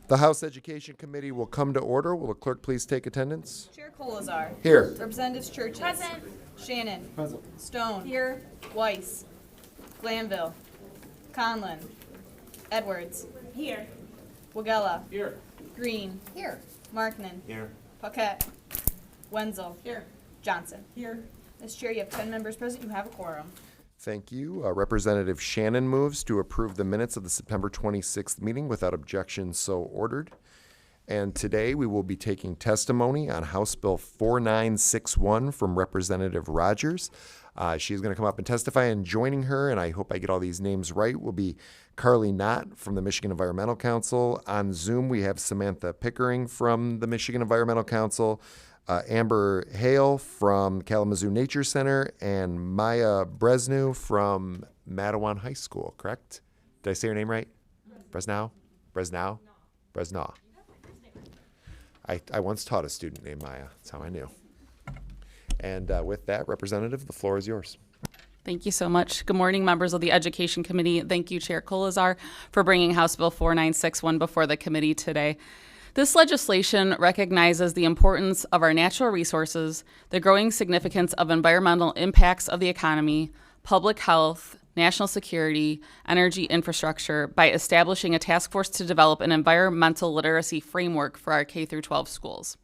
The House Education Committee will come to order. Will the clerk please take attendance? Chair Colazar. Here. Representatives Churches. Present. Shannon. Present. Stone. Here. Weiss. Glanville. Conlon. Edwards. Here. Wagella. Here. Green. Here. Markman. Here. Paquette. Wenzel. Here. Johnson. Here. As chair, you have 10 members present. You have a quorum. Thank you. Representative Shannon moves to approve the minutes of the September 26th meeting without objection, so ordered. And today we will be taking testimony on House Bill 4961 from Representative Rogers. She's going to come up and testify, and joining her, and I hope I get all these names right, will be Carly Knott from the Michigan Environmental Council. On Zoom, we have Samantha Pickering from the Michigan Environmental Council, Amber Hale from Kalamazoo Nature Center, and Maya Bresnew from Matawan High School, correct? Did I say her name right? Bresnow? Bresnow? Bresnaw. I once taught a student named Maya. That's how I knew. And with that, Representative, the floor is yours. Thank you so much. Good morning, members of the Education Committee. Thank you, Chair Colazar, for bringing House Bill 4961 before the committee today. This legislation recognizes the importance of our natural resources, the growing significance of environmental impacts of the economy, public health, national security, energy infrastructure by establishing a task force to develop an environmental literacy framework for our K-12 schools.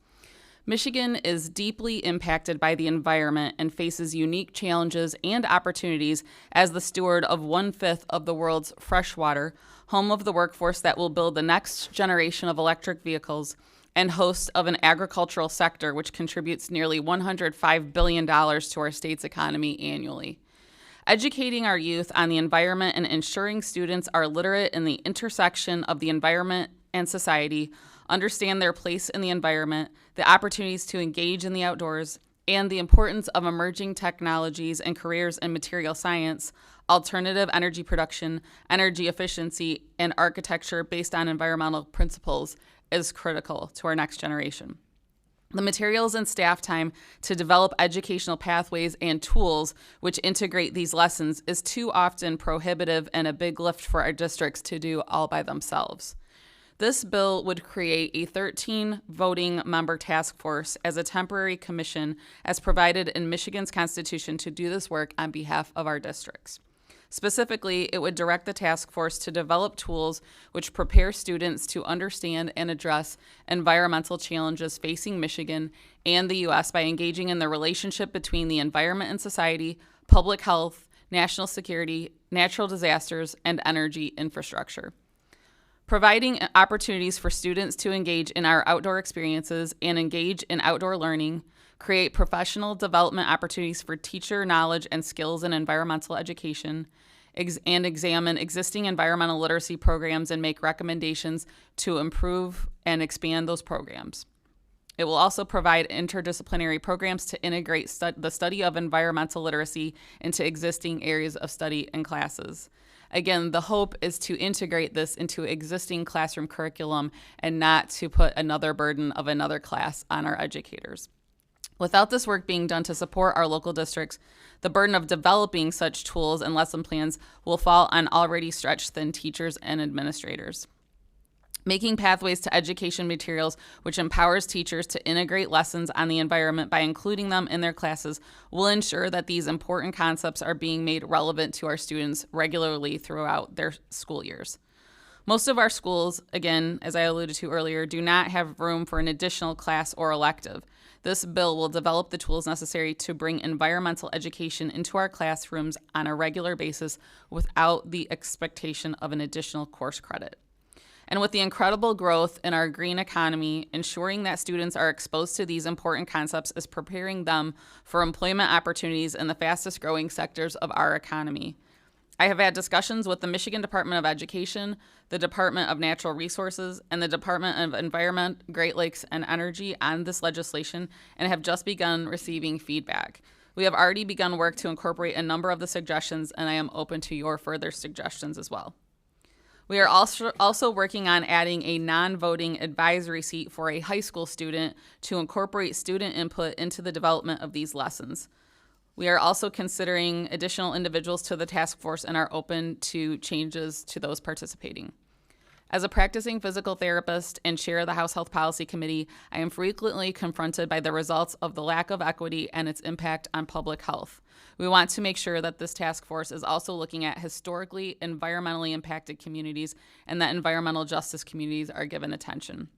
Michigan is deeply impacted by the environment and faces unique challenges and opportunities as the steward of 1/5 of the world's fresh water, home of the workforce that will build the next generation of electric vehicles, and host of an agricultural sector which contributes nearly $105 billion to our state's economy annually. Educating our youth on the environment and ensuring students are literate in the intersection of the environment and society, understand their place in the environment, the opportunities to engage in the outdoors, and the importance of emerging technologies and careers in material science, alternative energy production, energy efficiency, and architecture based on environmental principles is critical to our next generation. The materials and staff time to develop educational pathways and tools which integrate these lessons is too often prohibitive and a big lift for our districts to do all by themselves. This bill would create a 13 voting member task force as a temporary commission as provided in Michigan's Constitution to do this work on behalf of our districts. Specifically, it would direct the task force to develop tools which prepare students to understand and address environmental challenges facing Michigan and the U.S. by engaging in the relationship between the environment and society, public health, national security, natural disasters, and energy infrastructure. Providing opportunities for students to engage in our outdoor experiences and engage in outdoor learning, create professional development opportunities for teacher knowledge and skills in environmental education, and examine existing environmental literacy programs and make recommendations to improve and expand those programs. It will also provide interdisciplinary programs to integrate the study of environmental literacy into existing areas of study and classes. Again, the hope is to integrate this into existing classroom curriculum and not to put another burden of another class on our educators. Without this work being done to support our local districts, the burden of developing such tools and lesson plans will fall on already stretched thin teachers and administrators. Making pathways to education materials which empowers teachers to integrate lessons on the environment by including them in their classes will ensure that these important concepts are being made relevant to our students regularly throughout their school years. Most of our schools, again, as I alluded to earlier, do not have room for an additional class or elective. This bill will develop the tools necessary to bring environmental education into our classrooms on a regular basis without the expectation of an additional course credit. And with the incredible growth in our green economy, ensuring that students are exposed to these important concepts is preparing them for employment opportunities in the fastest growing sectors of our economy. I have had discussions with the Michigan Department of Education, the Department of Natural Resources, and the Department of Environment, Great Lakes, and Energy on this legislation and have just begun receiving feedback. We have already begun work to incorporate a number of the suggestions, and I am open to your further suggestions as well. We are also working on adding a non-voting advisory seat for a high school student to incorporate student input into the development of these lessons. We are also considering additional individuals to the task force and are open to changes to those participating. As a practicing physical therapist and chair of the House Health Policy Committee, I am frequently confronted by the results of the lack of equity and its impact on public health. We want to make sure that this task force is also looking at historically environmentally impacted communities and that environmental justice communities are given attention.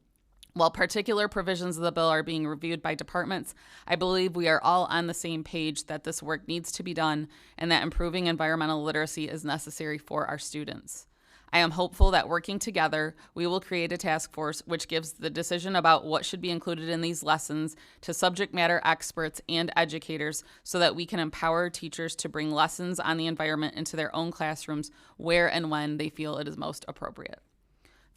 While particular provisions of the bill are being reviewed by departments, I believe we are all on the same page that this work needs to be done and that improving environmental literacy is necessary for our students. I am hopeful that working together, we will create a task force which gives the decision about what should be included in these lessons to subject matter experts and educators so that we can empower teachers to bring lessons on the environment into their own classrooms where and when they feel it is most appropriate.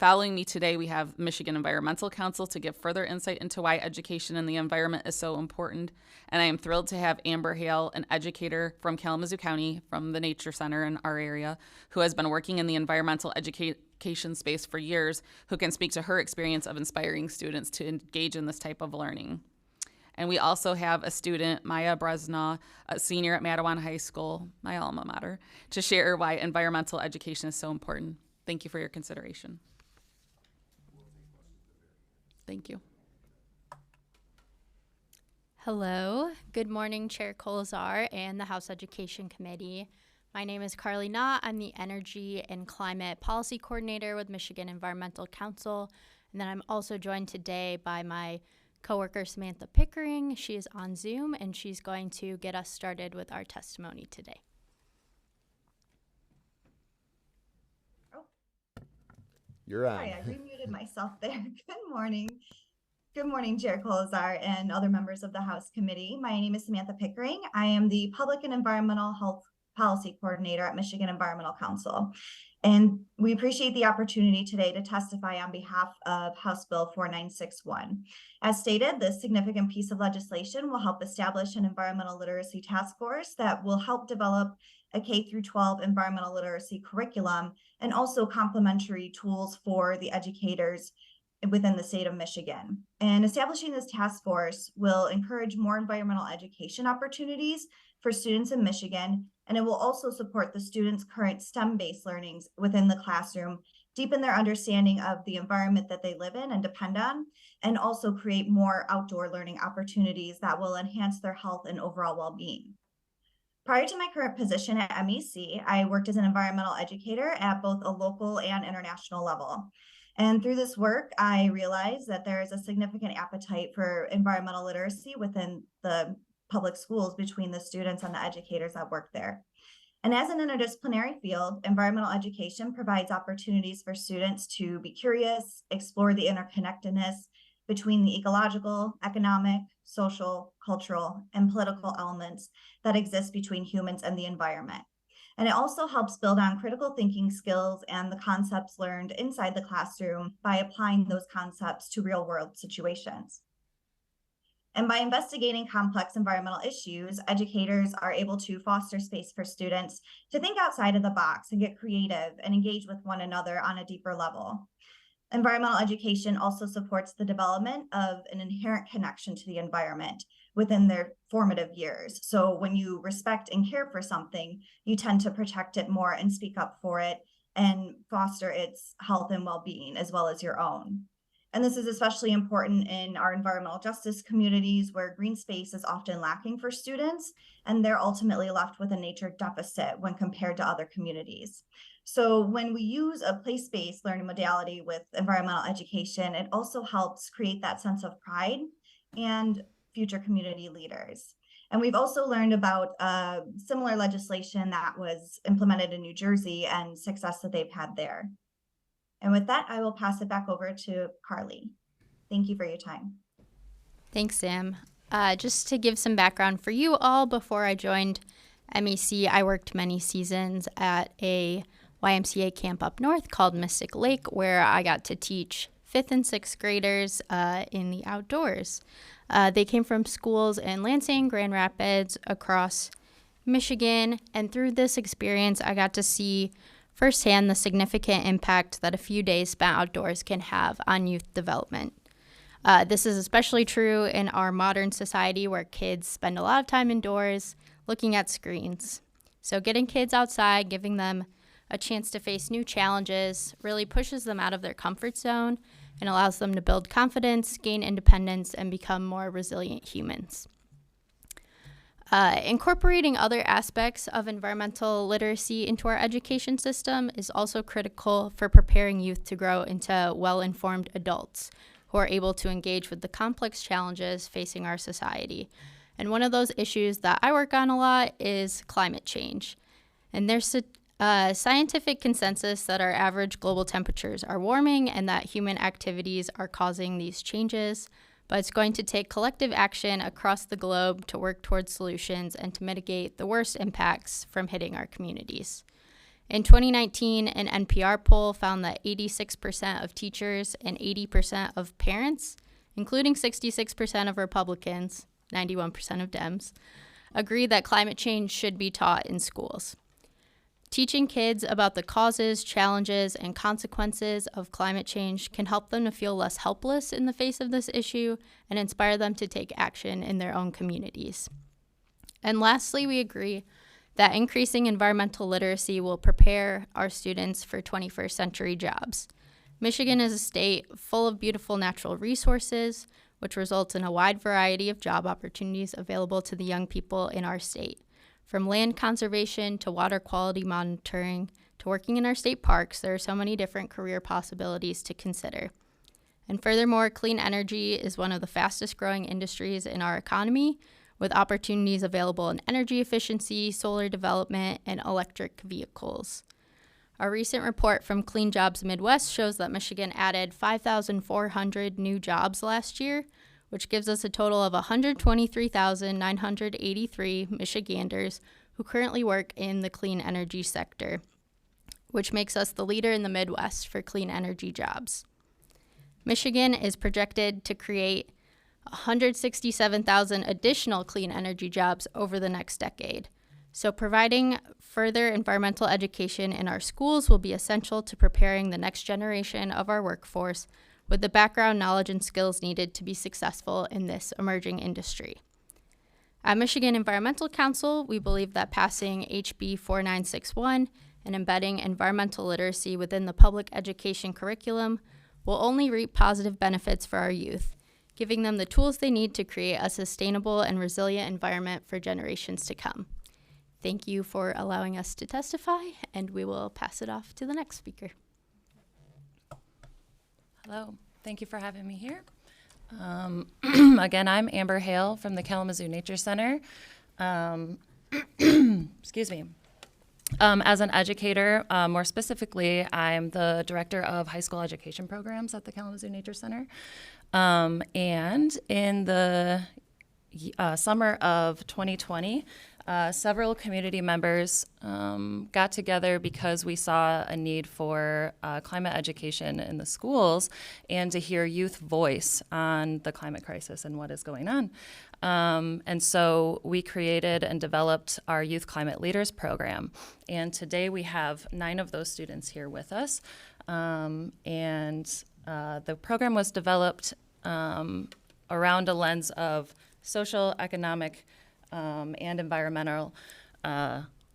Following me today, we have Michigan Environmental Council to give further insight into why education in the environment is so important. And I am thrilled to have Amber Hale, an educator from Kalamazoo County from the Nature Center in our area, who has been working in the environmental education space for years, who can speak to her experience of inspiring students to engage in this type of learning. And we also have a student, Maya Bresnaw, a senior at Mattawan High School, my alma mater, to share why environmental education is so important. Thank you for your consideration. Thank you. Hello. Good morning, Chair Colazar and the House Education Committee. My name is Carly Knott. I'm the Energy and Climate Policy Coordinator with Michigan Environmental Council. And then I'm also joined today by my coworker, Samantha Pickering. She is on Zoom, and she's going to get us started with our testimony today. You're on. Sorry, I remuted myself there. Good morning. Good morning, Chair Colazar and other members of the House Committee. My name is Samantha Pickering. I am the Public and Environmental Health Policy Coordinator at Michigan Environmental Council. And we appreciate the opportunity today to testify on behalf of House Bill 4961. As stated, this significant piece of legislation will help establish an environmental literacy task force that will help develop a K-12 environmental literacy curriculum and also complementary tools for the educators within the state of Michigan. And establishing this task force will encourage more environmental education opportunities for students in Michigan, and it will also support the students' current STEM-based learnings within the classroom, deepen their understanding of the environment that they live in and depend on, and also create more outdoor learning opportunities that will enhance their health and overall well-being. Prior to my current position at MEC, I worked as an environmental educator at both a local and international level. And through this work, I realized that there is a significant appetite for environmental literacy within the public schools between the students and the educators that work there. And as an interdisciplinary field, environmental education provides opportunities for students to be curious, explore the interconnectedness between the ecological, economic, social, cultural, and political elements that exist between humans and the environment. And it also helps build on critical thinking skills and the concepts learned inside the classroom by applying those concepts to real-world situations. And by investigating complex environmental issues, educators are able to foster space for students to think outside of the box and get creative and engage with one another on a deeper level. Environmental education also supports the development of an inherent connection to the environment within their formative years. So when you respect and care for something, you tend to protect it more and speak up for it and foster its health and well-being as well as your own. And this is especially important in our environmental justice communities where green space is often lacking for students, and they're ultimately left with a nature deficit when compared to other communities. So when we use a place-based learning modality with environmental education, it also helps create that sense of pride and future community leaders. And we've also learned about similar legislation that was implemented in New Jersey and success that they've had there. And with that, I will pass it back over to Carly. Thank you for your time. Thanks, Sam. Just to give some background for you all, before I joined MEC, I worked many seasons at a YMCA camp up north called Mystic Lake, where I got to teach 5th and 6th graders in the outdoors. They came from schools in Lansing, Grand Rapids, across Michigan, and through this experience, I got to see firsthand the significant impact that a few days spent outdoors can have on youth development. This is especially true in our modern society where kids spend a lot of time indoors looking at screens. So getting kids outside, giving them a chance to face new challenges, really pushes them out of their comfort zone and allows them to build confidence, gain independence, and become more resilient humans. Incorporating other aspects of environmental literacy into our education system is also critical for preparing youth to grow into well-informed adults who are able to engage with the complex challenges facing our society. And one of those issues that I work on a lot is climate change. And there's a scientific consensus that our average global temperatures are warming and that human activities are causing these changes. But it's going to take collective action across the globe to work towards solutions and to mitigate the worst impacts from hitting our communities. In 2019, an NPR poll found that 86% of teachers and 80% of parents, including 66% of Republicans, 91% of Dems, agree that climate change should be taught in schools. Teaching kids about the causes, challenges, and consequences of climate change can help them to feel less helpless in the face of this issue and inspire them to take action in their own communities. And lastly, we agree that increasing environmental literacy will prepare our students for 21st century jobs. Michigan is a state full of beautiful natural resources, which results in a wide variety of job opportunities available to the young people in our state. From land conservation to water quality monitoring to working in our state parks, there are so many different career possibilities to consider. And furthermore, clean energy is one of the fastest growing industries in our economy, with opportunities available in energy efficiency, solar development, and electric vehicles. A recent report from Clean Jobs Midwest shows that Michigan added 5,400 new jobs last year, which gives us a total of 123,983 Michiganders who currently work in the clean energy sector, which makes us the leader in the Midwest for clean energy jobs. Michigan is projected to create 167,000 additional clean energy jobs over the next decade. So providing further environmental education in our schools will be essential to preparing the next generation of our workforce with the background, knowledge, and skills needed to be successful in this emerging industry. At Michigan Environmental Council, we believe that passing HB 4961 and embedding environmental literacy within the public education curriculum will only reap positive benefits for our youth, giving them the tools they need to create a sustainable and resilient environment for generations to come. Thank you for allowing us to testify, and we will pass it off to the next speaker. Hello, thank you for having me here. Again, I'm Amber Hale from the Kalamazoo Nature Center. Excuse me. As an educator, more specifically, I'm the director of high school education programs at the Kalamazoo Nature Center. And in the summer of 2020, several community members got together because we saw a need for climate education in the schools and to hear youth voice on the climate crisis and what is going on. And so we created and developed our Youth Climate Leaders program. And today we have 9 of those students here with us. The program was developed around a lens of social, economic, and environmental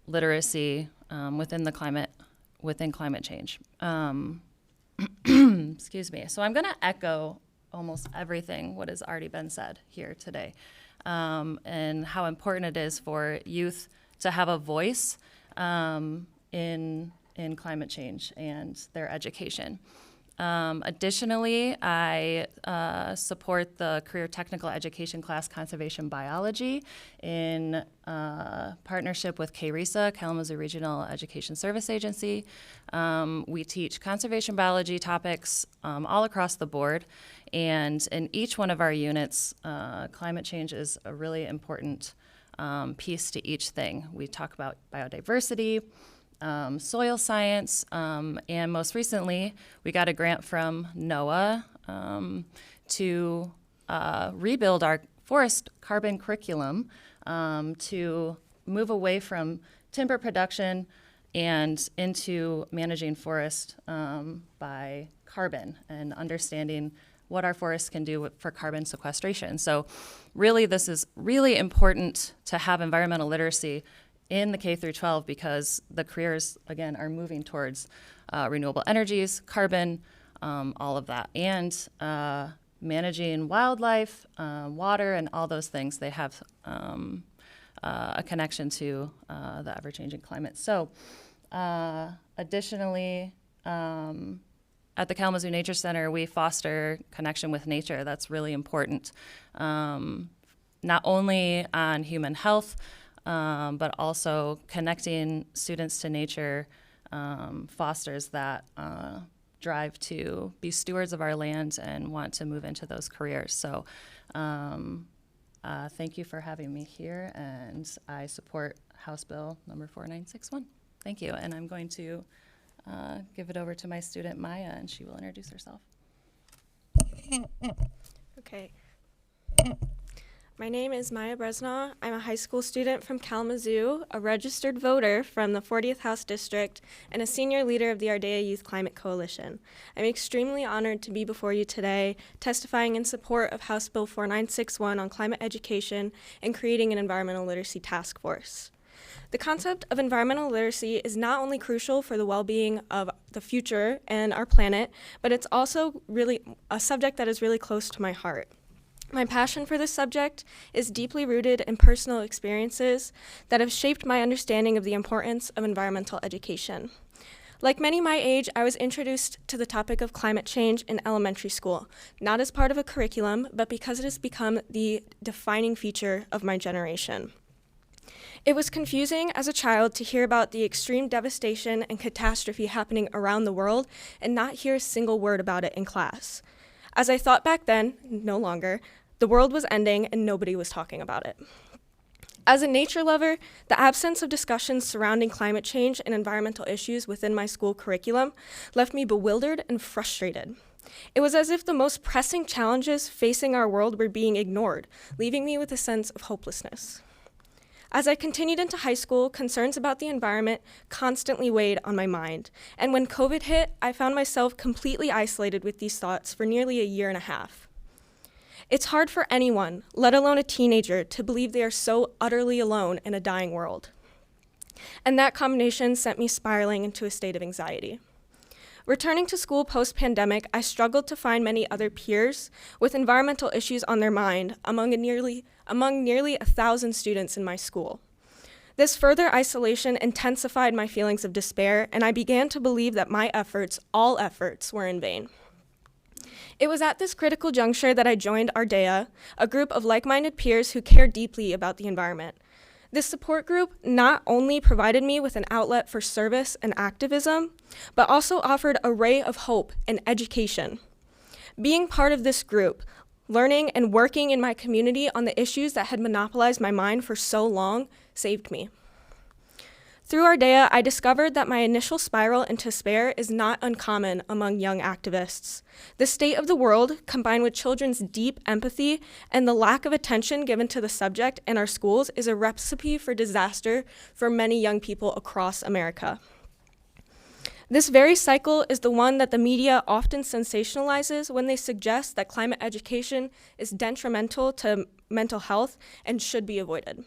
literacy within climate change. Excuse me. So I'm going to echo almost everything what has already been said here today, and how important it is for youth to have a voice in climate change and their education. Additionally, I support the Career Technical Education class Conservation Biology in partnership with KRESA, Kalamazoo Regional Education Service Agency. We teach conservation biology topics all across the board, and in each one of our units, climate change is a really important piece to each thing. We talk about biodiversity, soil science, and most recently, we got a grant from NOAA to rebuild our forest carbon curriculum to move away from timber production and into managing forest by carbon and understanding what our forests can do for carbon sequestration. So really, this is really important to have environmental literacy in the K through 12 because the careers, again, are moving towards renewable energies, carbon, all of that, and managing wildlife, water, and all those things. They have a connection to the ever-changing climate. So additionally, at the Kalamazoo Nature Center, we foster connection with nature. That's really important, not only on human health, but also connecting students to nature fosters that drive to be stewards of our land and want to move into those careers. So thank you for having me here, and I support House Bill number 4961. Thank you, and I'm going to give it over to my student Maya, and she will introduce herself. Okay. My name is Maya Bresnaw. I'm a high school student from Kalamazoo, a registered voter from the 40th House District, and a senior leader of the Ardea Youth Climate Coalition. I'm extremely honored to be before you today, testifying in support of House Bill 4961 on climate education and creating an environmental literacy task force. The concept of environmental literacy is not only crucial for the well-being of the future and our planet, but it's also really a subject that is really close to my heart. My passion for this subject is deeply rooted in personal experiences that have shaped my understanding of the importance of environmental education. Like many my age, I was introduced to the topic of climate change in elementary school, not as part of a curriculum, but because it has become the defining feature of my generation. It was confusing as a child to hear about the extreme devastation and catastrophe happening around the world and not hear a single word about it in class. As I thought back then, no longer, the world was ending and nobody was talking about it. As a nature lover, the absence of discussions surrounding climate change and environmental issues within my school curriculum left me bewildered and frustrated. It was as if the most pressing challenges facing our world were being ignored, leaving me with a sense of hopelessness. As I continued into high school, concerns about the environment constantly weighed on my mind, and when COVID hit, I found myself completely isolated with these thoughts for nearly a year and a half. It's hard for anyone, let alone a teenager, to believe they are so utterly alone in a dying world. And that combination sent me spiraling into a state of anxiety. Returning to school post-pandemic, I struggled to find many other peers with environmental issues on their mind among nearly 1,000 students in my school. This further isolation intensified my feelings of despair, and I began to believe that my efforts, all efforts, were in vain. It was at this critical juncture that I joined Ardea, a group of like-minded peers who care deeply about the environment. This support group not only provided me with an outlet for service and activism, but also offered a ray of hope and education. Being part of this group, learning and working in my community on the issues that had monopolized my mind for so long saved me. Through Ardea, I discovered that my initial spiral into despair is not uncommon among young activists. The state of the world, combined with children's deep empathy and the lack of attention given to the subject in our schools, is a recipe for disaster for many young people across America. This very cycle is the one that the media often sensationalizes when they suggest that climate education is detrimental to mental health and should be avoided.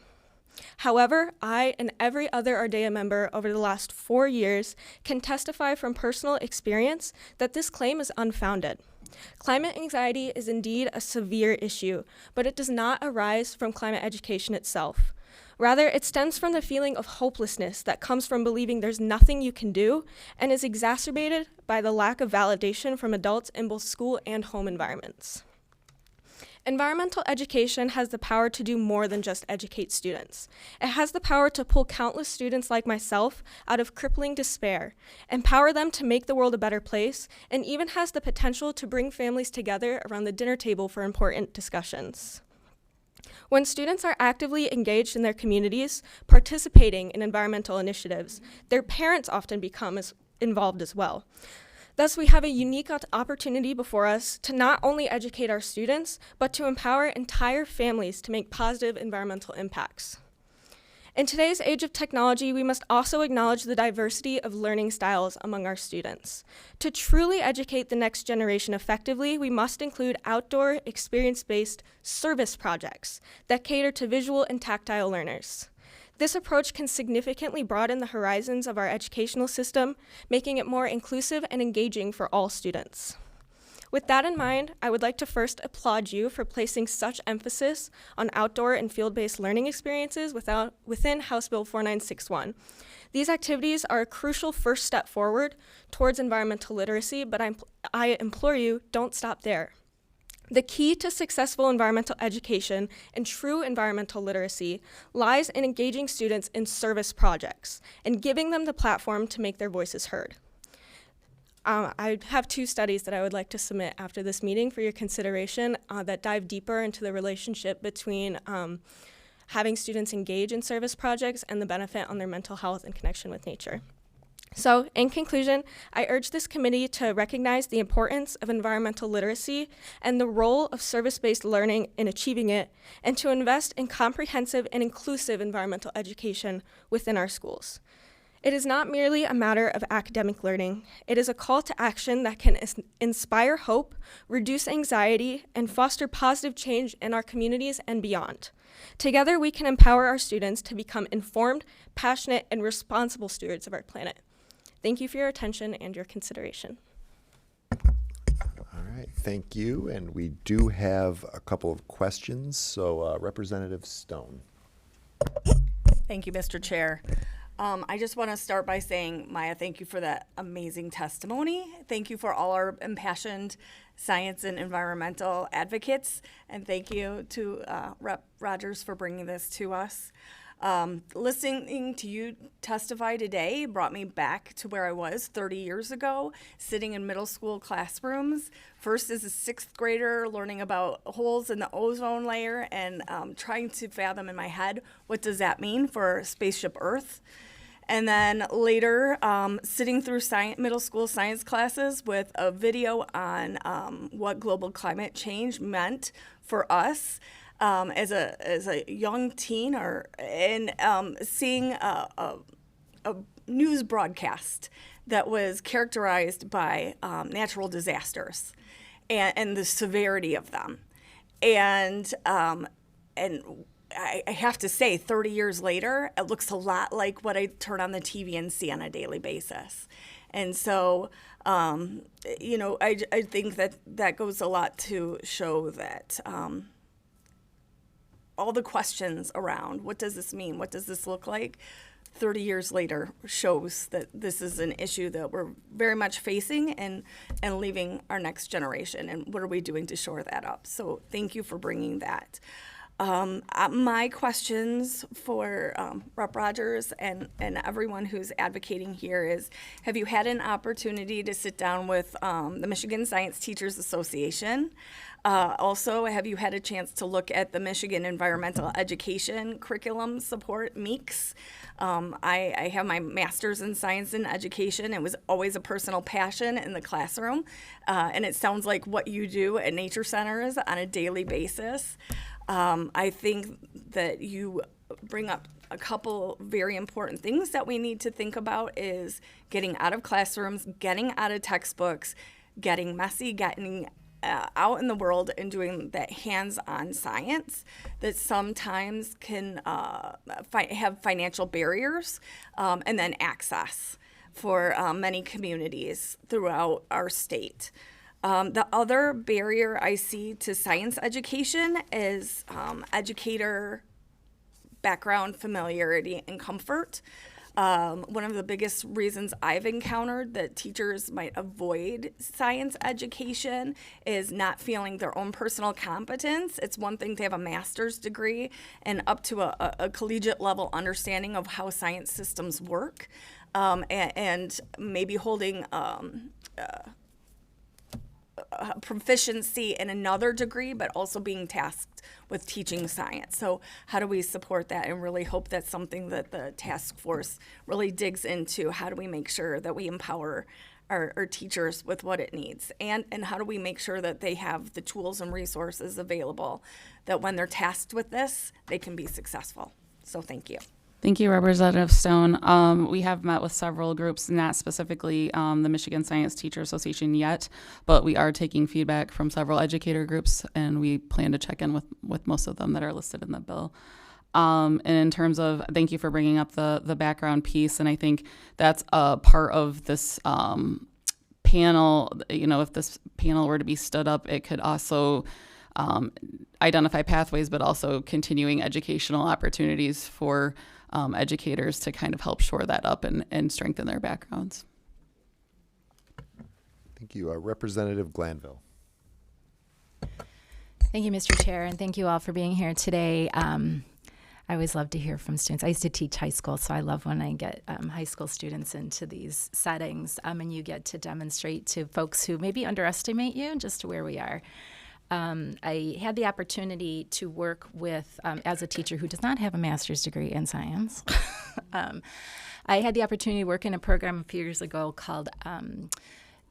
However, I and every other Ardea member over the last 4 years can testify from personal experience that this claim is unfounded. Climate anxiety is indeed a severe issue, but it does not arise from climate education itself. Rather, it stems from the feeling of hopelessness that comes from believing there's nothing you can do and is exacerbated by the lack of validation from adults in both school and home environments. Environmental education has the power to do more than just educate students. It has the power to pull countless students like myself out of crippling despair, empower them to make the world a better place, and even has the potential to bring families together around the dinner table for important discussions. When students are actively engaged in their communities, participating in environmental initiatives, their parents often become involved as well. Thus, we have a unique opportunity before us to not only educate our students, but to empower entire families to make positive environmental impacts. In today's age of technology, we must also acknowledge the diversity of learning styles among our students. To truly educate the next generation effectively, we must include outdoor, experience-based service projects that cater to visual and tactile learners. This approach can significantly broaden the horizons of our educational system, making it more inclusive and engaging for all students. With that in mind, I would like to first applaud you for placing such emphasis on outdoor and field-based learning experiences within House Bill 4961. These activities are a crucial first step forward towards environmental literacy, but I implore you, don't stop there. The key to successful environmental education and true environmental literacy lies in engaging students in service projects and giving them the platform to make their voices heard. I have 2 studies that I would like to submit after this meeting for your consideration that dive deeper into the relationship between having students engage in service projects and the benefit on their mental health and connection with nature. So, in conclusion, I urge this committee to recognize the importance of environmental literacy and the role of service-based learning in achieving it, and to invest in comprehensive and inclusive environmental education within our schools. It is not merely a matter of academic learning. It is a call to action that can inspire hope, reduce anxiety, and foster positive change in our communities and beyond. Together, we can empower our students to become informed, passionate, and responsible stewards of our planet. Thank you for your attention and your consideration. All right, thank you. And we do have a couple of questions. So Representative Stone. Thank you, Mr. Chair. I just want to start by saying, Maya, thank you for that amazing testimony. Thank you for all our impassioned science and environmental advocates. And thank you to Rep. Rogers for bringing this to us. Listening to you testify today brought me back to where I was 30 years ago, sitting in middle school classrooms, first as a 6th grader, learning about holes in the ozone layer and trying to fathom in my head, what does that mean for spaceship Earth? And then later, sitting through middle school science classes with a video on what global climate change meant for us. As a young teen, and seeing a news broadcast that was characterized by natural disasters and the severity of them, and I have to say, 30 years later, it looks a lot like what I turn on the TV and see on a daily basis. And so, I think that goes a lot to show that all the questions around what does this mean, what does this look like, 30 years later shows that this is an issue that we're very much facing and leaving our next generation. And what are we doing to shore that up? So thank you for bringing that. My questions for Rep. Rogers and everyone who's advocating here is, have you had an opportunity to sit down with the Michigan Science Teachers Association? Also, have you had a chance to look at the Michigan Environmental Education Curriculum Support, MEECS? I have my master's in science and education. It was always a personal passion in the classroom, and it sounds like what you do at nature centers on a daily basis. I think that you bring up a couple very important things that we need to think about is getting out of classrooms, getting out of textbooks, getting messy, getting out in the world and doing that hands-on science that sometimes can have financial barriers and then access for many communities throughout our state. The other barrier I see to science education is educator background, familiarity, and comfort. One of the biggest reasons I've encountered that teachers might avoid science education is not feeling their own personal competence. It's one thing to have a master's degree and up to a collegiate level understanding of how science systems work, and maybe holding proficiency in another degree, but also being tasked with teaching science. So how do we support that and really hope that's something that the task force really digs into? How do we make sure that we empower our teachers with what it needs? And how do we make sure that they have the tools and resources available that when they're tasked with this, they can be successful? So thank you. Thank you, Representative Stone. We have met with several groups, not specifically the Michigan Science Teacher Association yet, but we are taking feedback from several educator groups, and we plan to check in with most of them that are listed in the bill. And in terms of, thank you for bringing up the background piece. And I think that's a part of this panel. You know, if this panel were to be stood up, it could also identify pathways, but also continuing educational opportunities for educators to kind of help shore that up and strengthen their backgrounds. Thank you. Representative Glanville. Thank you, Mr. Chair, and thank you all for being here today. I always love to hear from students. I used to teach high school, so I love when I get high school students into these settings, and you get to demonstrate to folks who maybe underestimate you just where we are. I had the opportunity to work with, as a teacher who does not have a master's degree in science, I had the opportunity to work in a program a few years ago called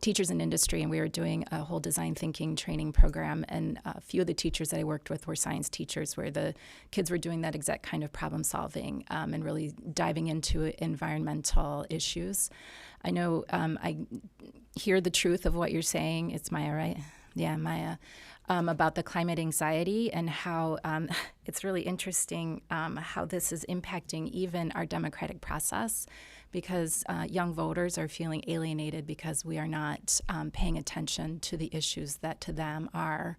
Teachers in Industry, and we were doing a whole design thinking training program, and a few of the teachers that I worked with were science teachers, where the kids were doing that exact kind of problem solving and really diving into environmental issues. I know I hear the truth of what you're saying. It's Maya, right? Yeah, Maya. About the climate anxiety and how it's really interesting how this is impacting even our democratic process, because young voters are feeling alienated because we are not paying attention to the issues that to them are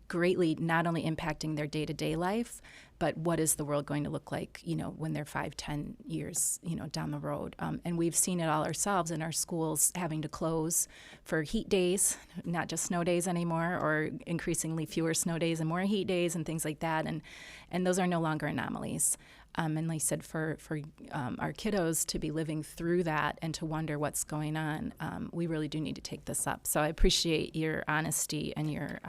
greatly not only impacting their day-to-day life, but what is the world going to look like, when they're 5-10 years, down the road. And we've seen it all ourselves in our schools having to close for heat days, not just snow days anymore, or increasingly fewer snow days and more heat days and things like that. And those are no longer anomalies. And like I said, for our kiddos to be living through that and to wonder what's going on, we really do need to take this up. So I appreciate your honesty and your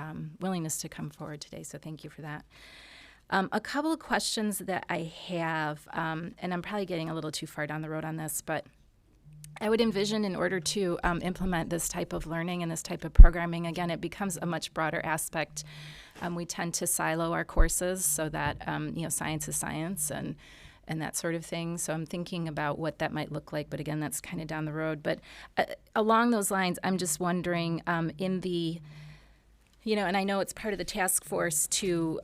willingness to come forward today. So thank you for that. A couple of questions that I have, and I'm probably getting a little too far down the road on this, but I would envision in order to implement this type of learning and this type of programming, again, it becomes a much broader aspect. We tend to silo our courses so that, science is science and that sort of thing. So I'm thinking about what that might look like, but again, that's kind of down the road. But along those lines, I'm just wondering in the, and I know it's part of the task force to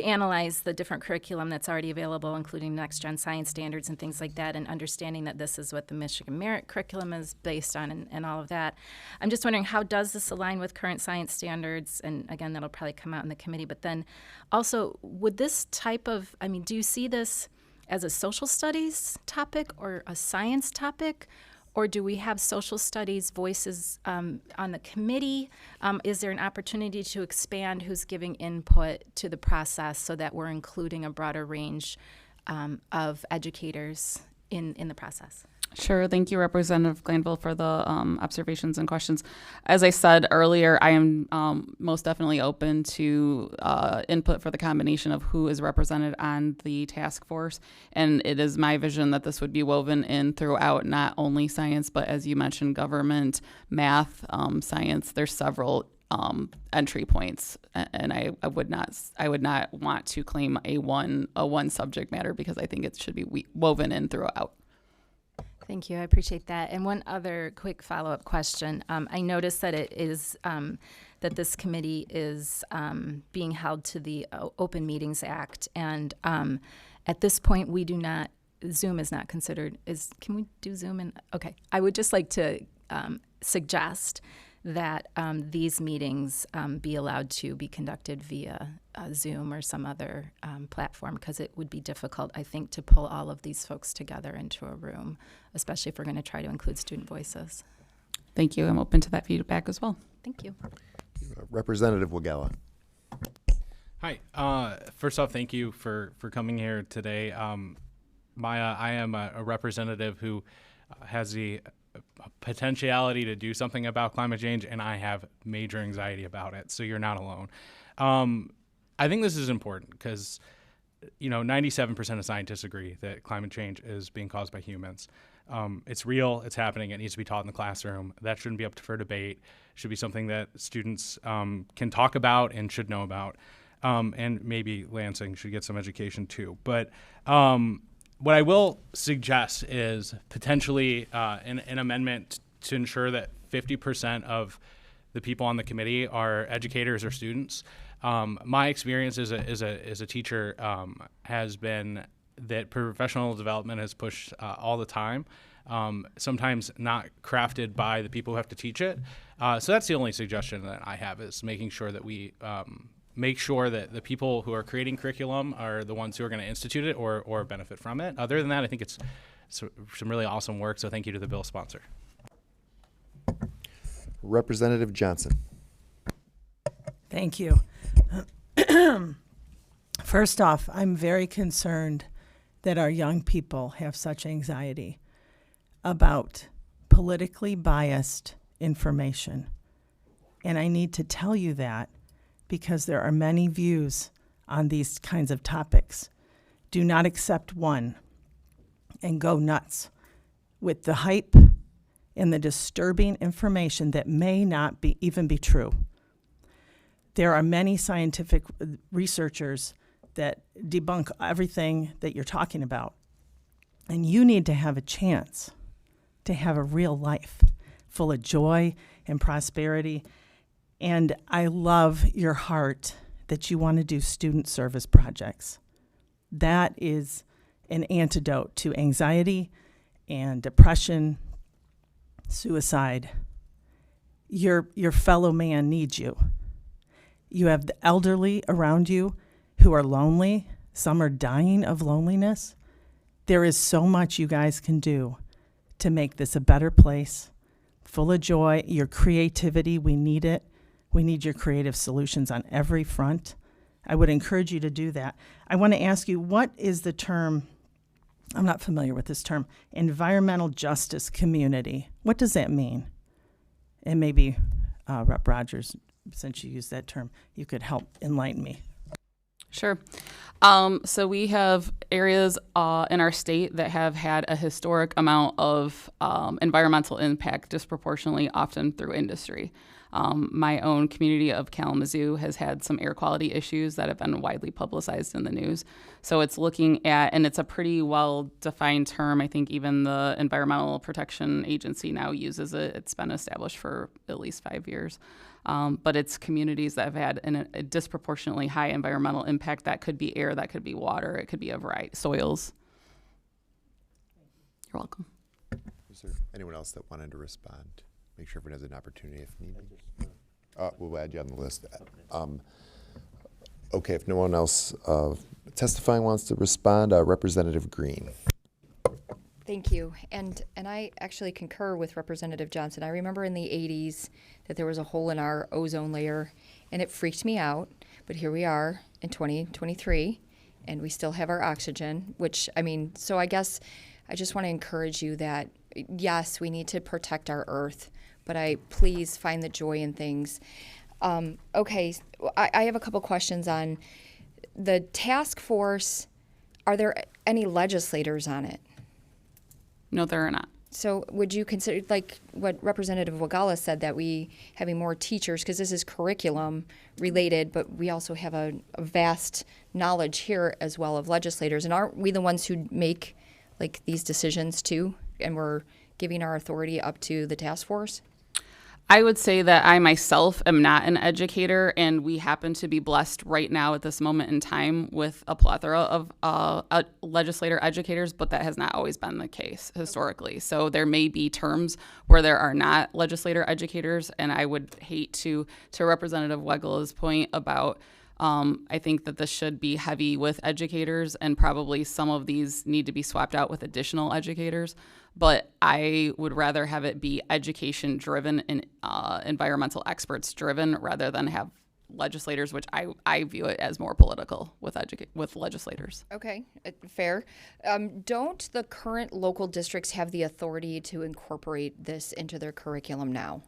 analyze the different curriculum that's already available, including next-gen science standards and things like that, and understanding that this is what the Michigan Merit curriculum is based on and all of that. I'm just wondering, how does this align with current science standards? And again, that'll probably come out in the committee. But then also, would this type of, do you see this as a social studies topic or a science topic? Or do we have social studies voices on the committee? Is there an opportunity to expand who's giving input to the process so that we're including a broader range of educators in the process? Sure. Thank you, Representative Glanville, for the observations and questions. As I said earlier, I am most definitely open to input for the combination of who is represented on the task force. And it is my vision that this would be woven in throughout not only science, but as you mentioned, government, math, science. There's several entry points, and I would not want to claim a one subject matter, because I think it should be woven in throughout. Thank you. I appreciate that. And one other quick follow-up question. I noticed that it is that this committee is being held to the Open Meetings Act, and at this point, we do not. Zoom is not considered. Can we do Zoom? Okay. I would just like to suggest that these meetings be allowed to be conducted via Zoom or some other platform, because it would be difficult, I think, to pull all of these folks together into a room, especially if we're going to try to include student voices. Thank you. I'm open to that feedback as well. Thank you. Representative Wagella. Hi. First off, thank you for coming here today. Maya, I am a representative who has the potentiality to do something about climate change, and I have major anxiety about it, so you're not alone. I think this is important because, 97% of scientists agree that climate change is being caused by humans. It's real, it's happening, it needs to be taught in the classroom. That shouldn't be up for debate. It should be something that students can talk about and should know about. And maybe Lansing should get some education too. But what I will suggest is potentially an amendment to ensure that 50% of the people on the committee are educators or students. My experience as a teacher has been that professional development has pushed all the time. Sometimes not crafted by the people who have to teach it. So that's the only suggestion that I have, is making sure that we make sure that the people who are creating curriculum are the ones who are going to institute it or benefit from it. Other than that, I think it's some really awesome work. So thank you to the bill sponsor. Representative Johnson. Thank you. First off, I'm very concerned that our young people have such anxiety about politically biased information. And I need to tell you that because there are many views on these kinds of topics. Do not accept one and go nuts with the hype and the disturbing information that may not even be true. There are many scientific researchers that debunk everything that you're talking about. And you need to have a chance to have a real life full of joy and prosperity. And I love your heart that you want to do student service projects. That is an antidote to anxiety and depression, suicide. Your fellow man needs you. You have the elderly around you who are lonely. Some are dying of loneliness. There is so much you guys can do to make this a better place, full of joy. Your creativity, we need it. We need your creative solutions on every front. I would encourage you to do that. I want to ask you, what is the term, I'm not familiar with this term, environmental justice community? What does that mean? And maybe Rep. Rogers, since you used that term, you could help enlighten me. Sure. So we have areas in our state that have had a historic amount of environmental impact, disproportionately often through industry. My own community of Kalamazoo has had some air quality issues that have been widely publicized in the news. So it's looking at, and it's a pretty well-defined term. I think even the Environmental Protection Agency now uses it. It's been established for at least 5 years. But it's communities that have had a disproportionately high environmental impact. That could be air, that could be water, it could be a variety, soils. You're welcome. Is there anyone else that wanted to respond? Make sure everyone has an opportunity if need be. We'll add you on the list. Okay, if no one else testifying wants to respond, Representative Green. Thank you. And I actually concur with Representative Johnson. I remember in the 80s that there was a hole in our ozone layer, and it freaked me out. But here we are in 2023, and we still have our oxygen, which, so I guess I just want to encourage you that, yes, we need to protect our earth, but please find the joy in things. Okay, I have a couple questions on the task force. Are there any legislators on it? No, there are not. So would you consider, like what Representative Wagala said, that we having more teachers, because this is curriculum related, but we also have a vast knowledge here as well of legislators. And aren't we the ones who make like these decisions too? And we're giving our authority up to the task force? I would say that I myself am not an educator, and we happen to be blessed right now at this moment in time with a plethora of legislator educators, but that has not always been the case historically. So there may be terms where there are not legislator educators, and I would hate to Representative Wegela's point about I think that this should be heavy with educators, and probably some of these need to be swapped out with additional educators. But I would rather have it be education driven and environmental experts driven, rather than have legislators, which I view it as more political with legislators. Okay, fair. Don't the current local districts have the authority to incorporate this into their curriculum now?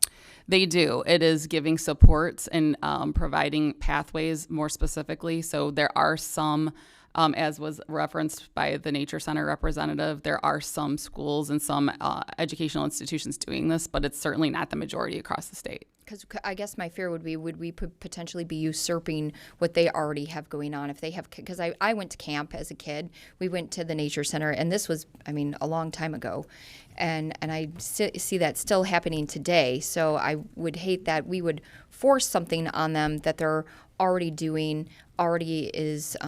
They do. It is giving supports and providing pathways more specifically. So there are some As was referenced by the Nature Center representative, there are some schools and some educational institutions doing this, but it's certainly not the majority across the state. Because I guess my fear would we potentially be usurping what they already have going on? If they have, because I went to camp as a kid. We went to the Nature Center, and this was, a long time ago. And I see that still happening today. So I would hate that we would force something on them that they're already doing, already is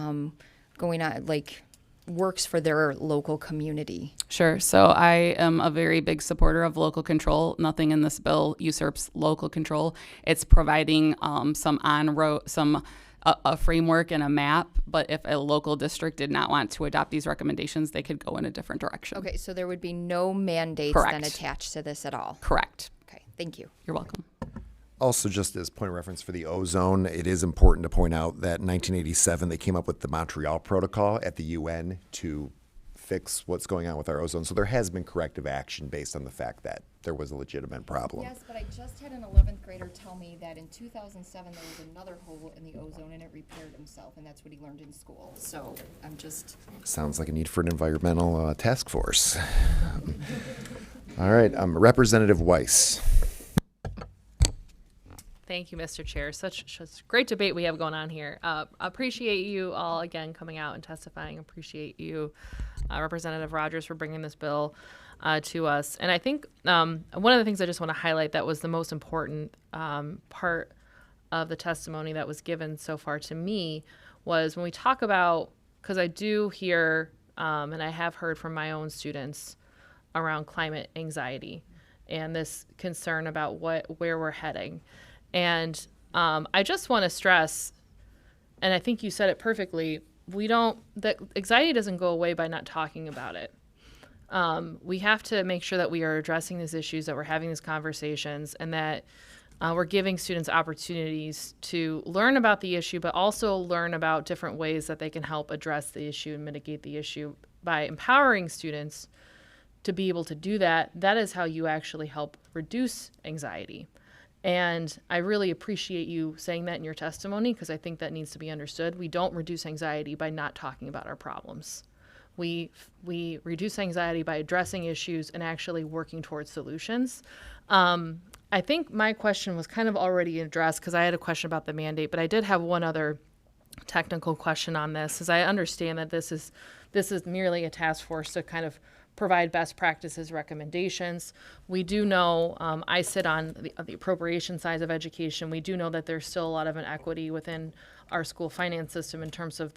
going on, like works for their local community. Sure. So I am a very big supporter of local control. Nothing in this bill usurps local control. It's providing a framework and a map, but if a local district did not want to adopt these recommendations, they could go in a different direction. Okay, so there would be no mandates then attached to this at all? Correct. Okay, thank you. You're welcome. Also, just as point of reference for the ozone, it is important to point out that in 1987, they came up with the Montreal Protocol at the UN to fix what's going on with our ozone. So there has been corrective action based on the fact that there was a legitimate problem. Yes, but I just had an 11th grader tell me that in 2007 there was another hole in the ozone and it repaired himself, and that's what he learned in school. So I'm just... Sounds like a need for an environmental task force. All right, Representative Weiss. Thank you, Mr. Chair. Such great debate we have going on here. Appreciate you all again coming out and testifying. Appreciate you, Representative Rogers, for bringing this bill to us. And I think one of the things I just want to highlight that was the most important part of the testimony that was given so far to me was when we talk about, because I do hear and I have heard from my own students around climate anxiety and this concern about where we're heading. And I just want to stress, and I think you said it perfectly, that anxiety doesn't go away by not talking about it. We have to make sure that we are addressing these issues, that we're having these conversations, and that we're giving students opportunities to learn about the issue, but also learn about different ways that they can help address the issue and mitigate the issue. By empowering students to be able to do that, that is how you actually help reduce anxiety. And I really appreciate you saying that in your testimony, because I think that needs to be understood. We don't reduce anxiety by not talking about our problems. We reduce anxiety by addressing issues and actually working towards solutions. I think my question was kind of already addressed because I had a question about the mandate, but I did have one other technical question on this, as I understand that this is merely a task force to kind of provide best practices recommendations. We do know, I sit on the appropriation side of education. We do know that there's still a lot of inequity within our school finance system in terms of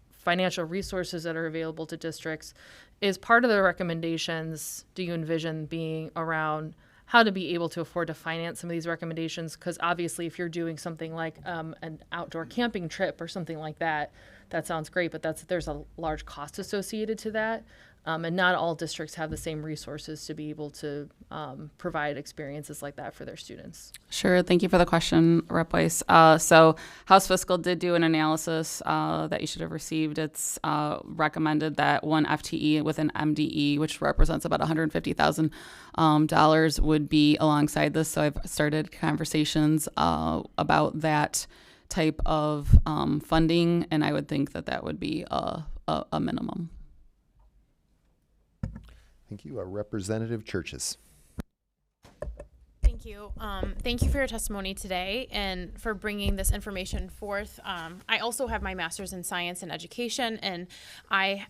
financial resources that are available to districts. Is part of the recommendations, do you envision being around how to be able to afford to finance some of these recommendations? Because obviously if you're doing something like an outdoor camping trip or something like that, that sounds great, but there's a large cost associated to that. And not all districts have the same resources to be able to provide experiences like that for their students. Sure. Thank you for the question, Rep. Weiss. So House Fiscal did do an analysis that you should have received. It's recommended that one FTE with an MDE, which represents about $150,000, would be alongside this. So I've started conversations about that type of funding, and I would think that would be a minimum. Thank you. Representative Churches. Thank you. Thank you for your testimony today and for bringing this information forth. I also have my master's in science and education, and I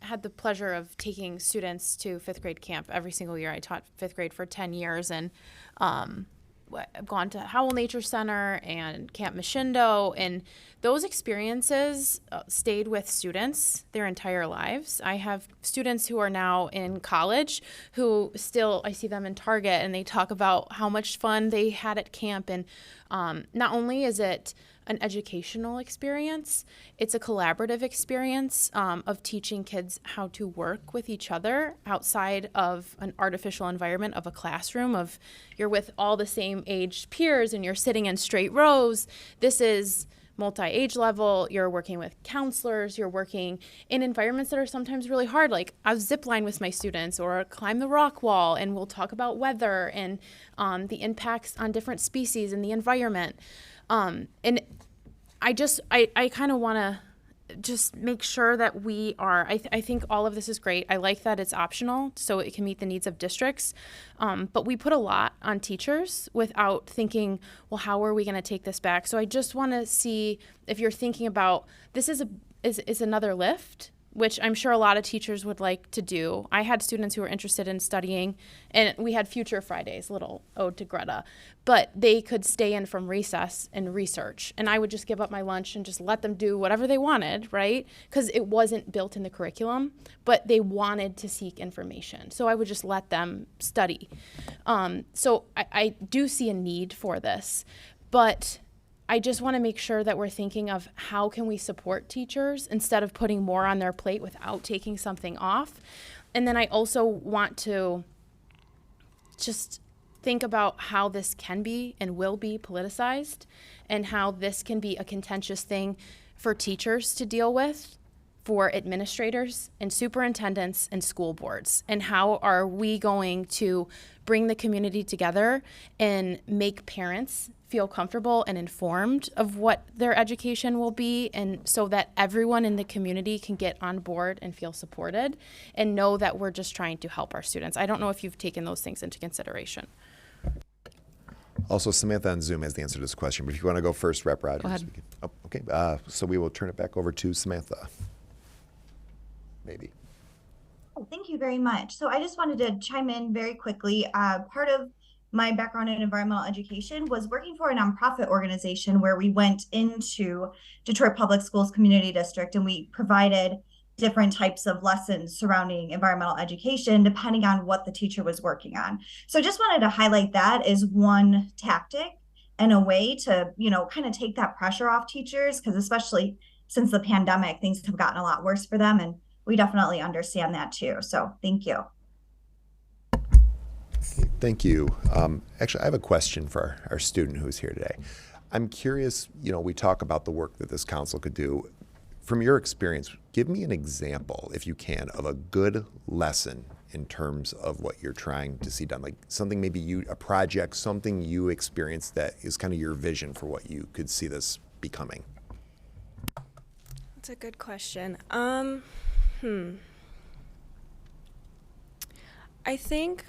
had the pleasure of taking students to fifth grade camp every single year. I taught fifth grade for 10 years, and I've gone to Howell Nature Center and Camp Machindo, and those experiences stayed with students their entire lives. I have students who are now in college who still, I see them in Target, and they talk about how much fun they had at camp. And not only is it an educational experience, it's a collaborative experience of teaching kids how to work with each other outside of an artificial environment of a classroom, of you're with all the same aged peers and you're sitting in straight rows. This is multi-age level. You're working with counselors, you're working in environments that are sometimes really hard, like I've zip line with my students or climb the rock wall, and we'll talk about weather and the impacts on different species in the environment. And I kind of want to just make sure that we are, I think all of this is great. I like that it's optional so it can meet the needs of districts. But we put a lot on teachers without thinking, well, how are we going to take this back? So I just want to see if you're thinking about this is another lift, which I'm sure a lot of teachers would like to do. I had students who were interested in studying, and we had Future Fridays, little ode to Greta, but they could stay in from recess and research, and I would just give up my lunch and just let them do whatever they wanted, right? Because it wasn't built in the curriculum, but they wanted to seek information, so I would just let them study. So I do see a need for this, but I just want to make sure that we're thinking of how can we support teachers instead of putting more on their plate without taking something off. And then I also want to just think about how this can be and will be politicized and how this can be a contentious thing for teachers to deal with, for administrators and superintendents and school boards. And how are we going to bring the community together and make parents feel comfortable and informed of what their education will be, and so that everyone in the community can get on board and feel supported and know that we're just trying to help our students. I don't know if you've taken those things into consideration. Also, Samantha on Zoom has the answer to this question, but if you want to go first, Rep. Rogers. Go ahead. Okay, so we will turn it back over to Samantha. Maybe. Oh, thank you very much. So I just wanted to chime in very quickly. Part of my background in environmental education was working for a nonprofit organization where we went into Detroit Public Schools Community District and we provided different types of lessons surrounding environmental education depending on what the teacher was working on. So just wanted to highlight that as one tactic and a way to, kind of take that pressure off teachers, because especially since the pandemic, things have gotten a lot worse for them, and we definitely understand that too. So thank you. Thank you. Actually, I have a question for our student who's here today. I'm curious, we talk about the work that this council could do. From your experience, give me an example, if you can, of a good lesson in terms of what you're trying to see done. Like something maybe a project, something you experienced that is kind of your vision for what you could see this becoming. That's a good question. I think,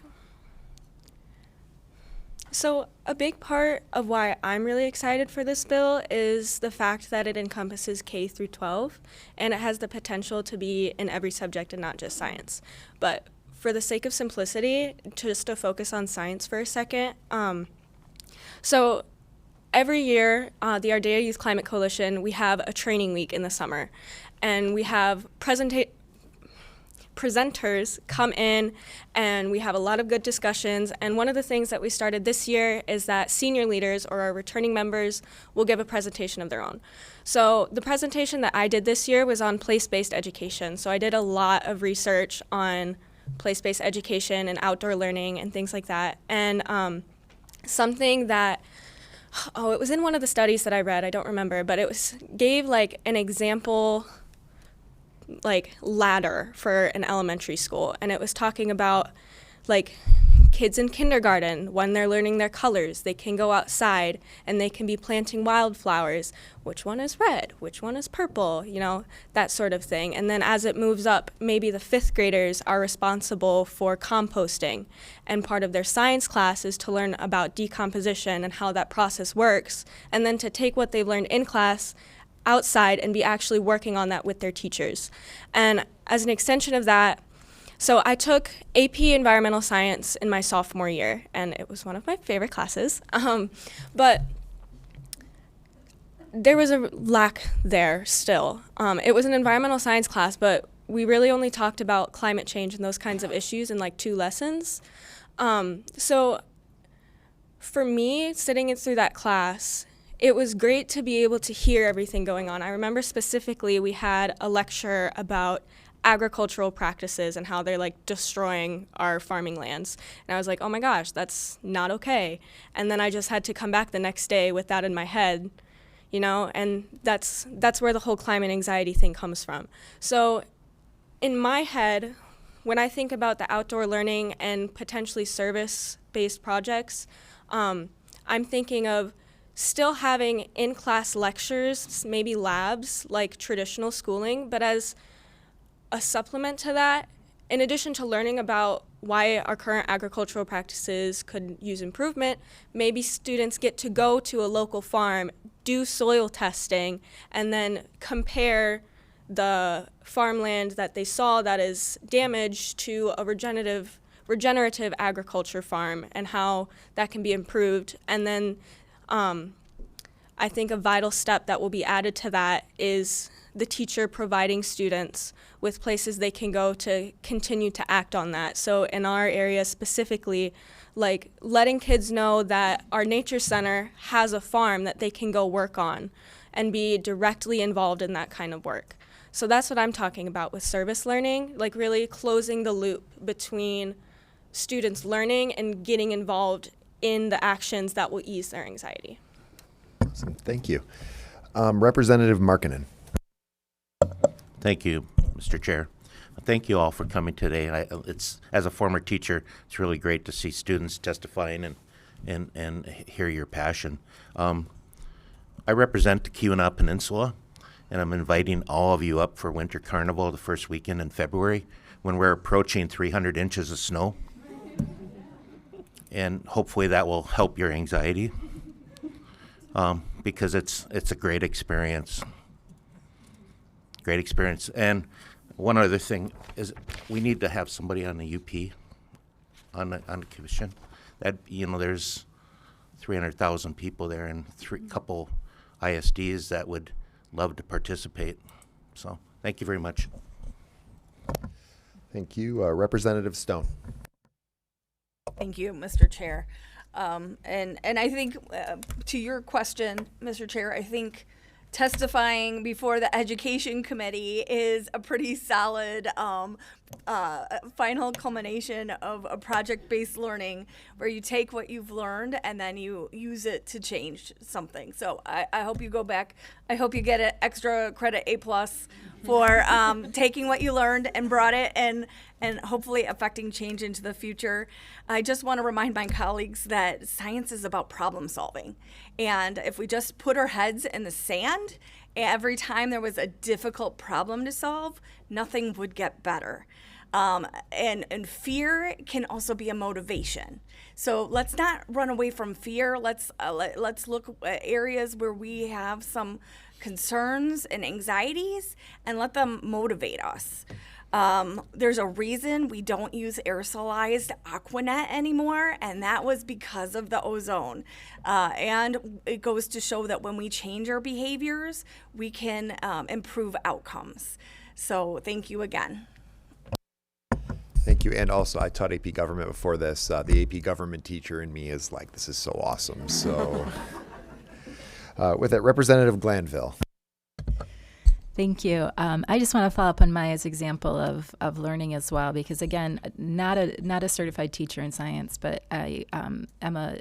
so a big part of why I'm really excited for this bill is the fact that it encompasses K through 12, and it has the potential to be in every subject and not just science. But for the sake of simplicity, just to focus on science for a second, so every year, the Ardea Youth Climate Coalition, we have a training week in the summer, and we have presenters come in, and we have a lot of good discussions. And one of the things that we started this year is that senior leaders or our returning members will give a presentation of their own. So the presentation that I did this year was on place-based education. So I did a lot of research on place-based education and outdoor learning and things like that. And something that, it was in one of the studies that I read, I don't remember, but it gave like an example ladder for an elementary school, and it was talking about kids in kindergarten, when they're learning their colors, they can go outside and they can be planting wildflowers. Which one is red? Which one is purple? That sort of thing. And then as it moves up, maybe the 5th graders are responsible for composting, and part of their science class is to learn about decomposition and how that process works, and then to take what they've learned in class outside and be actually working on that with their teachers. And as an extension of that, so I took AP Environmental Science in my sophomore year, and it was one of my favorite classes. But there was a lack there still. It was an environmental science class, but we really only talked about climate change and those kinds of issues in 2 lessons. So for me, sitting through that class, it was great to be able to hear everything going on. I remember specifically we had a lecture about agricultural practices and how they're destroying our farming lands. And I was like, oh my gosh, that's not okay. And then I just had to come back the next day with that in my head, and that's where the whole climate anxiety thing comes from. So in my head, when I think about the outdoor learning and potentially service-based projects, I'm thinking of still having in-class lectures, maybe labs like traditional schooling, but as a supplement to that, in addition to learning about why our current agricultural practices could use improvement, maybe students get to go to a local farm, do soil testing, and then compare the farmland that they saw that is damaged to a regenerative agriculture farm and how that can be improved. And then I think a vital step that will be added to that is the teacher providing students with places they can go to continue to act on that. So in our area specifically, like letting kids know that our nature center has a farm that they can go work on and be directly involved in that kind of work. So that's what I'm talking about with service learning, like really closing the loop between students learning and getting involved in the actions that will ease their anxiety. Awesome. Thank you. Representative Markkinen. Thank you, Mr. Chair. Thank you all for coming today. It's as a former teacher, it's really great to see students testifying and hear your passion. I represent the Keweenaw Peninsula, and I'm inviting all of you up for Winter Carnival the first weekend in February when we're approaching 300 inches of snow. And hopefully that will help your anxiety because it's a great experience. Great experience. And one other thing is we need to have somebody on the UP on the commission. That, you know, there's 300,000 people there and couple ISDs that would love to participate. So thank you very much. Thank you. Representative Stone. Thank you, Mr. Chair. And I think to your question, Mr. Chair, I think testifying before the Education Committee is a pretty solid final culmination of a project-based learning where you take what you've learned and then you use it to change something. So I hope you go back. I hope you get an extra credit A+ for taking what you learned and brought it and hopefully affecting change into the future. I just want to remind my colleagues that science is about problem solving. And if we just put our heads in the sand, every time there was a difficult problem to solve, nothing would get better. And fear can also be a motivation. So let's not run away from fear. Let's look at areas where we have some concerns and anxieties and let them motivate us. There's a reason we don't use aerosolized Aquanet anymore, and that was because of the ozone. And it goes to show that when we change our behaviors, we can improve outcomes. So thank you again. Thank you. And also, I taught AP Government before this. The AP Government teacher in me is like, this is so awesome. So with that, Representative Glanville. Thank you. I just want to follow up on Maya's example of learning as well, because again, not a certified teacher in science, but I am a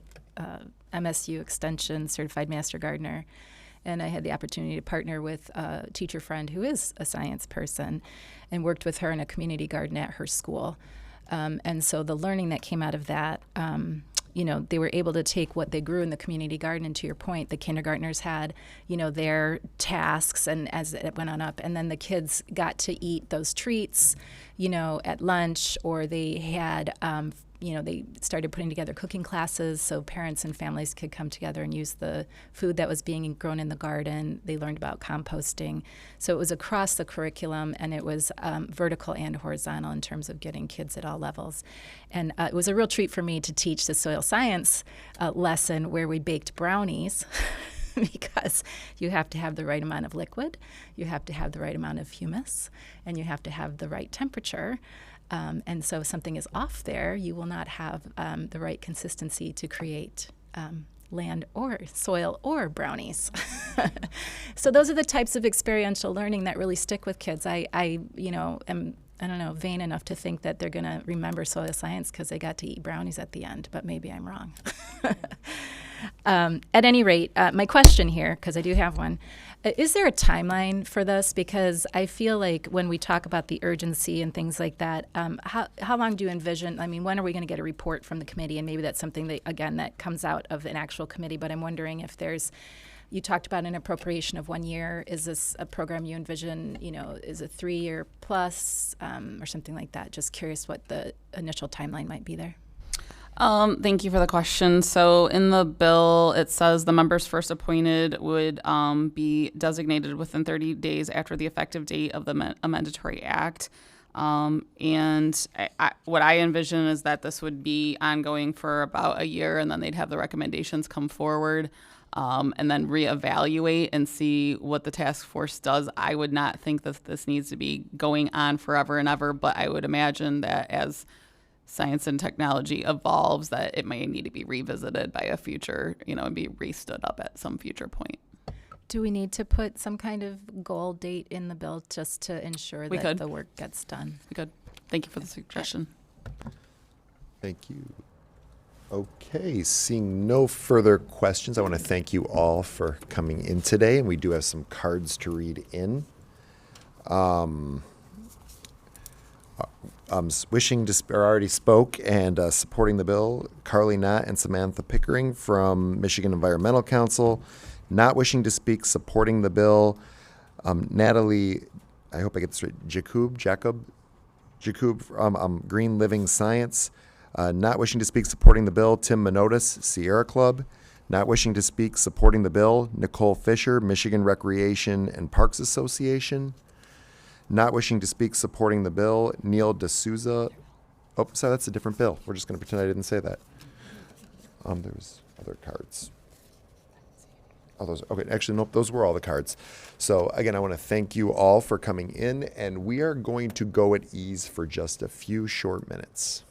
MSU Extension certified master gardener, and I had the opportunity to partner with a teacher friend who is a science person, and worked with her in a community garden at her school. And so the learning that came out of that. You know, they were able to take what they grew in the community garden, and to your point, the kindergartners had, you know, their tasks, and as it went on up, and then the kids got to eat those treats, you know, at lunch, or they had, you know, they started putting together cooking classes so parents and families could come together and use the food that was being grown in the garden. They learned about composting. So it was across the curriculum, and it was vertical and horizontal in terms of getting kids at all levels. And it was a real treat for me to teach the soil science lesson where we baked brownies because you have to have the right amount of liquid, you have to have the right amount of humus, and you have to have the right temperature. And so if something is off there, you will not have the right consistency to create land or soil or brownies. So those are the types of experiential learning that really stick with kids. I you know, am, I don't know, vain enough to think that they're going to remember soil science because they got to eat brownies at the end, but maybe I'm wrong. At any rate, my question here, because I do have one, is there a timeline for this? Because I feel like when we talk about the urgency and things like that, how long do you envision? I mean, when are we going to get a report from the committee? And maybe that's something that, again, that comes out of an actual committee. But I'm wondering if there's, you talked about an appropriation of 1 year. Is this a program you envision, is a 3-year plus or something like that? Just curious what the initial timeline might be there. Thank you for the question. So in the bill, it says the members first appointed would be designated within 30 days after the effective date of the amendatory act. And what I envision is that this would be ongoing for about a year, and then they'd have the recommendations come forward, and then reevaluate and see what the task force does. I would not think that this needs to be going on forever and ever, but I would imagine that as science and technology evolves, that it may need to be revisited by a future, and be re-stood up at some future point. Do we need to put some kind of goal date in the bill just to ensure that the work gets done? We could. Thank you for the suggestion. Thank you. Okay, seeing no further questions, I want to thank you all for coming in today, and we do have some cards to read in. Wishing to already spoke and supporting the bill, Carly Knott and Samantha Pickering from Michigan Environmental Council. Not wishing to speak, supporting the bill, Natalie, I hope I get this right, Jacob from Green Living Science. Not wishing to speak, supporting the bill, Tim Minotis, Sierra Club. Not wishing to speak, supporting the bill, Nicole Fisher, Michigan Recreation and Parks Association. Not wishing to speak, supporting the bill, Neil D'Souza. Oh, sorry, that's a different bill. We're just going to pretend I didn't say that. There's other cards. Oh, those, okay, actually, nope, those were all the cards. So, again, I want to thank you all for coming in, and we are going to go at ease for just a few short minutes.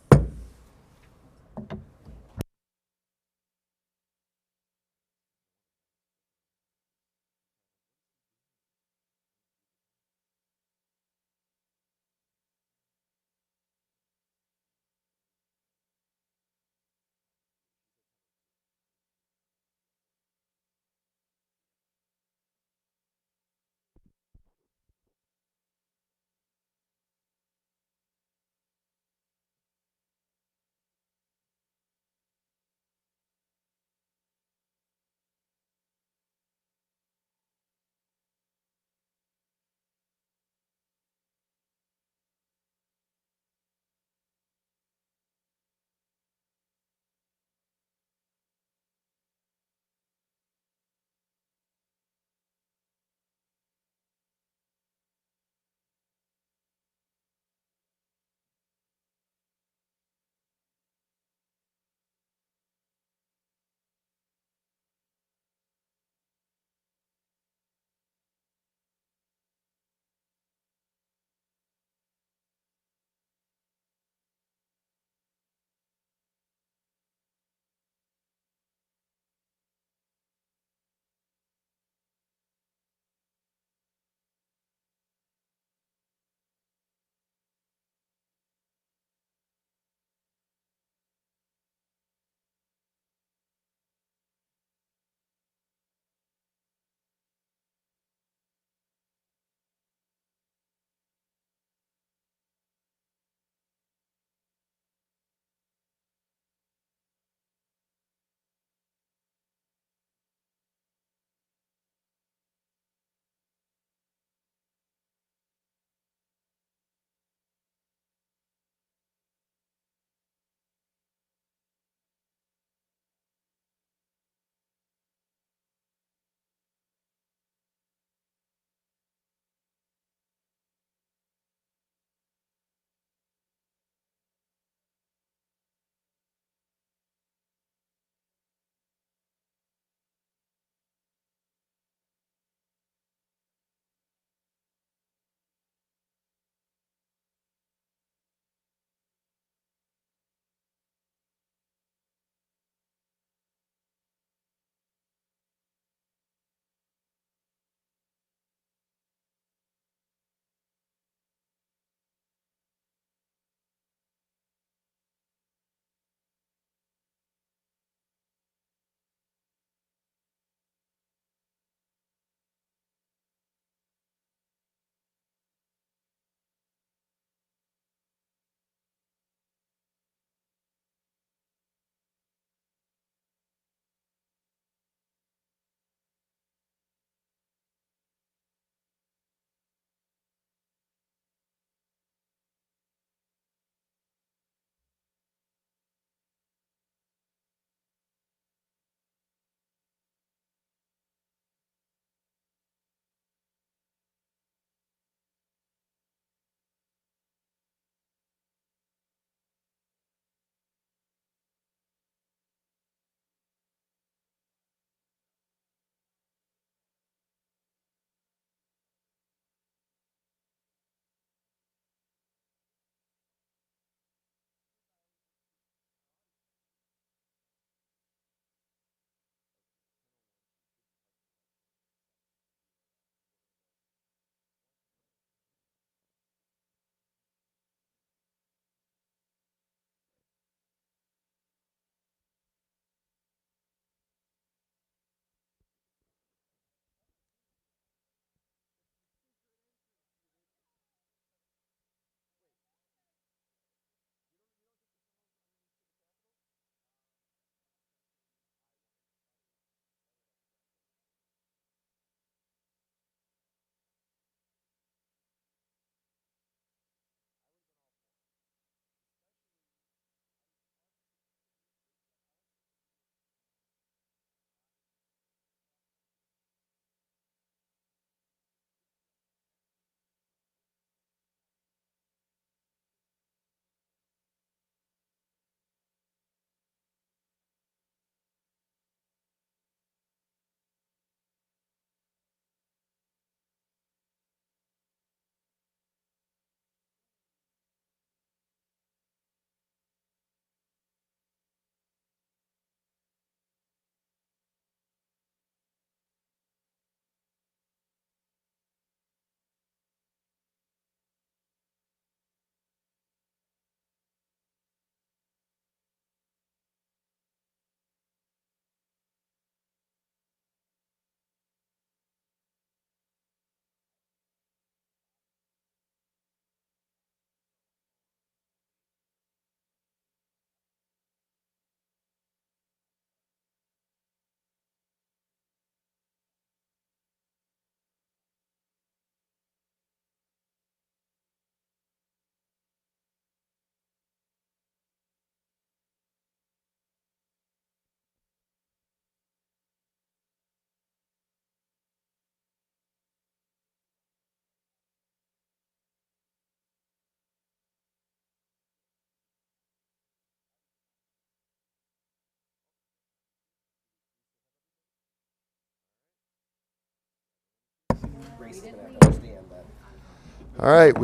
All right,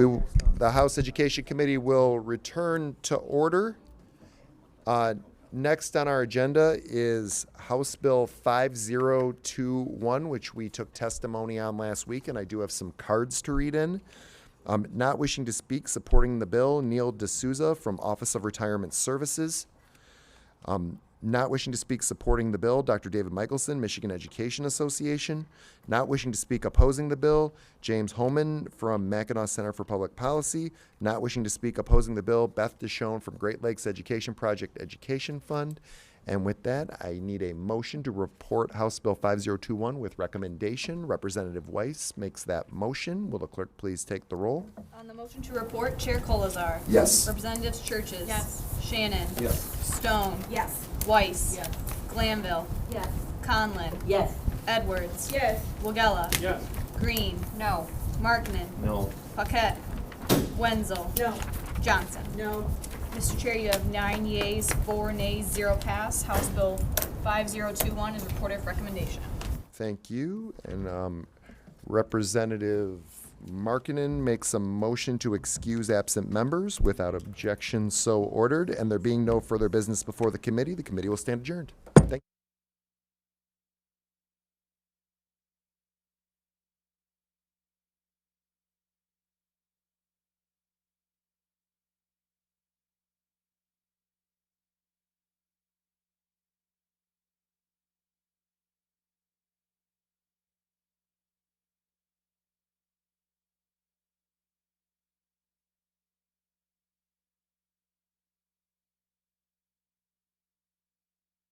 the House Education Committee will return to order. Next on our agenda is House Bill 5021, which we took testimony on last week, and I do have some cards to read in. Not wishing to speak, supporting the bill, Neil D'Souza from Office of Retirement Services. Not wishing to speak, supporting the bill, Dr. David Michelson, Michigan Education Association. Not wishing to speak, opposing the bill, James Holman from Mackinac Center for Public Policy. Not wishing to speak, opposing the bill, Beth Deschone from Great Lakes Education Project Education Fund. And with that, I need a motion to report House Bill 5021 with recommendation. Representative Weiss makes that motion. Will the clerk please take the roll? On the motion to report, Chair Colazar. Yes. Representatives Churches. Yes. Shannon. Yes. Stone. Yes. Weiss. Yes. Glanville. Yes. Conlon. Yes. Edwards. Yes. Wagella. Yes. Green. No. Markman. No. Paquette. Wenzel. No. Johnson. No. Mr. Chair, you have 9 yeas, 4 nays, 0 pass. House Bill 5021 is reported for recommendation. Thank you. And Representative Markkinen makes a motion to excuse absent members without objection, so ordered. And there being no further business before the committee will stand adjourned. Thank you.